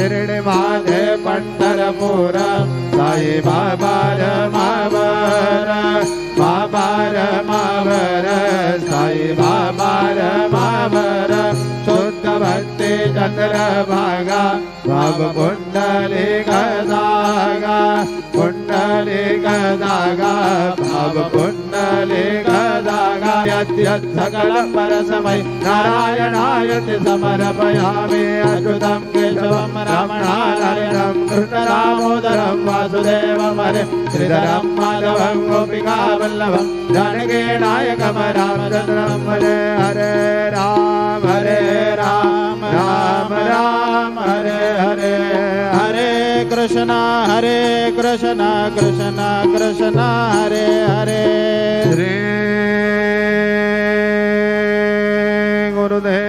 शिर्डी माझे पंढरपूर साई बाबा रमावर बाबा रमावर साई बाबा रमावर शुद्ध भक्ती चंद्रभागा भाव पुंडलिक दागा पुंडलिक दागा भाव पुंडलिक दागा यद्यत् सकलं परस्मै नारायणायति समर्पयामि अच्युतं केशवं रमणानन्दं कृष्णदामोदरं वासुदेवं हरे श्रीधरं माधवं गोपिकावल्लभं जानकी नायकं रामचन्द्रं भजे हरे राम राम राम हरे हरे हरे कृष्ण कृष्ण कृष्ण हरे हरे श्री गुरुदेव